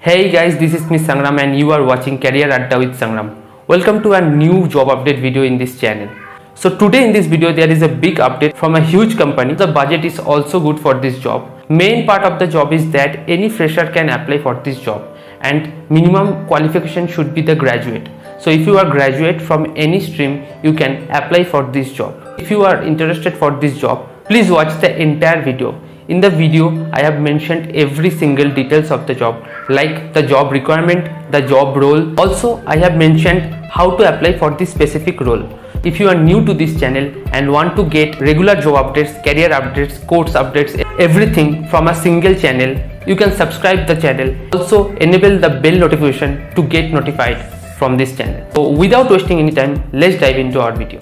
Hey guys, this is Miss Sangram and you are watching Career Adda with Sangram. Welcome to a new job update video in this channel. So today in this video there is a big update from a huge company. The budget is also good for this job. Main part of the job is that any fresher can apply for this job and minimum qualification should be the graduate. So if you are graduate from any stream, you can apply for this job. If you are interested for this job, please watch the entire video. In the video, I have mentioned every single details of the job, like the job requirement, the job role. Also, I have mentioned how to apply for this specific role. If you are new to this channel and want to get regular job updates, career updates, course updates, everything from a single channel, you can subscribe the channel. Also, enable the bell notification to get notified from this channel. So without wasting any time, let's dive into our video.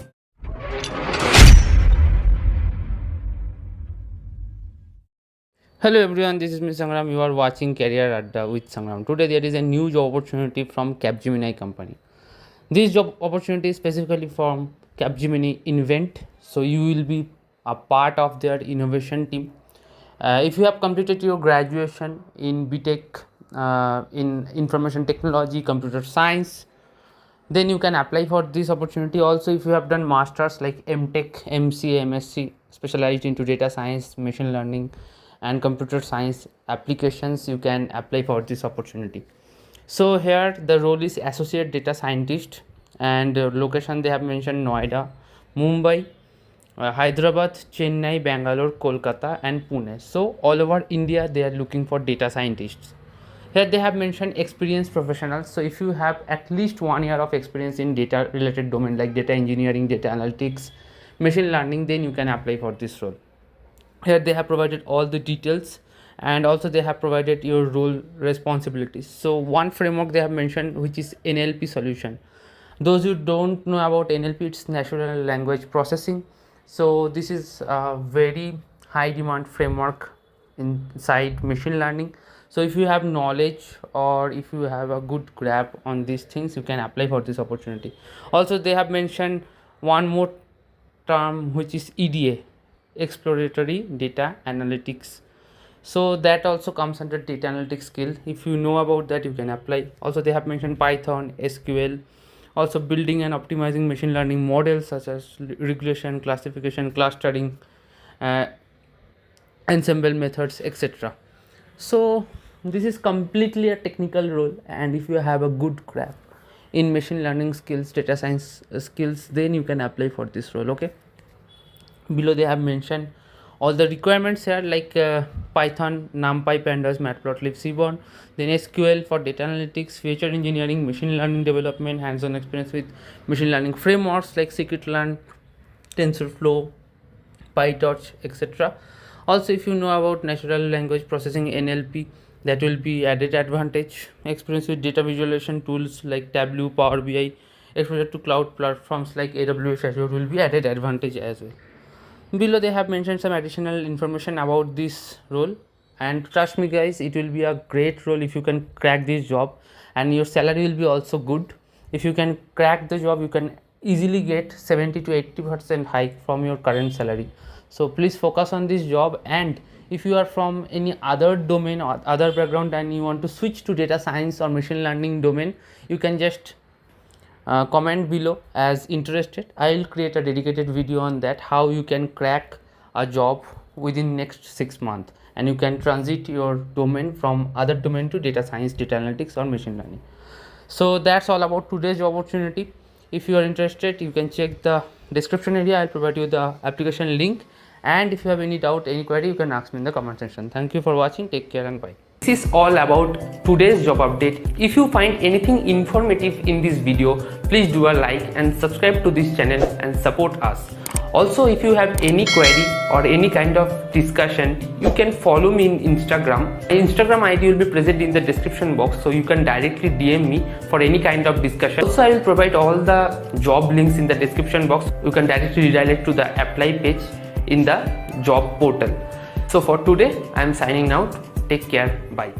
Hello everyone, this is Mr. Sangram. You are watching Career Adda with Sangram. Today there is a new job opportunity from Capgemini company. This job opportunity is specifically from Capgemini Invent. So you will be a part of their innovation team. If you have completed your graduation in BTech in Information Technology, Computer Science, then you can apply for this opportunity. Also, if you have done masters like MTech, MCA, MSc, specialized into data science, machine learning and computer science applications, you can apply for this opportunity. So here the role is associate data scientist, and location they have mentioned Noida, Mumbai, Hyderabad, Chennai, Bangalore, Kolkata and Pune. So all over India they are looking for data scientists. Here they have mentioned experienced professionals. So if you have at least 1 year of experience in data related domain like data engineering, data analytics, machine learning, then you can apply for this role. Here they have provided all the details, and also they have provided your role responsibilities. So one framework they have mentioned, which is NLP solution. Those who don't know about NLP, it's natural language processing. So this is a very high demand framework inside machine learning. So if you have knowledge or if you have a good grasp on these things, you can apply for this opportunity. Also they have mentioned one more term, which is EDA, exploratory data analytics. So that also comes under data analytics skill. If you know about that, you can apply. Also they have mentioned Python, SQL, also building and optimizing machine learning models such as regression, classification, clustering, ensemble methods, etc. So this is completely a technical role, and if you have a good grasp in machine learning skills, data science skills, then you can apply for this role. Okay, below they have mentioned all the requirements here, like Python, NumPy, Pandas, Matplotlib, Seaborn, then SQL for data analytics, feature engineering, machine learning development, hands-on experience with machine learning frameworks like scikit-learn, TensorFlow, PyTorch, etc. Also if you know about natural language processing, NLP, that will be added advantage. Experience with data visualization tools like Tableau, Power BI, exposure to cloud platforms like AWS, Azure will be added advantage as well. Below they have mentioned some additional information about this role, and trust me guys, it will be a great role if you can crack this job, and your salary will be also good. If you can crack the job, you can easily get 70 to 80% hike from your current salary. So please focus on this job, and if you are from any other domain or other background and you want to switch to data science or machine learning domain, you can just comment below as interested. I will create a dedicated video on that, how you can crack a job within next 6 months, and you can transit your domain from other domain to data science, data analytics or machine learning. So that's all about today's job opportunity. If you are interested, you can check the description area. I'll provide you the application link, and if you have any doubt, any query, you can ask me in the comment section. Thank you for watching. Take care and bye. This is all about today's job update. If you find anything informative in this video, please do a like and subscribe to this channel and support us. Also, if you have any query or any kind of discussion, you can follow me in Instagram. My Instagram ID will be present in the description box, so you can directly DM me for any kind of discussion. Also, I will provide all the job links in the description box. You can directly redirect to the apply page in the job portal. So for today, I am signing out. Take care. Bye.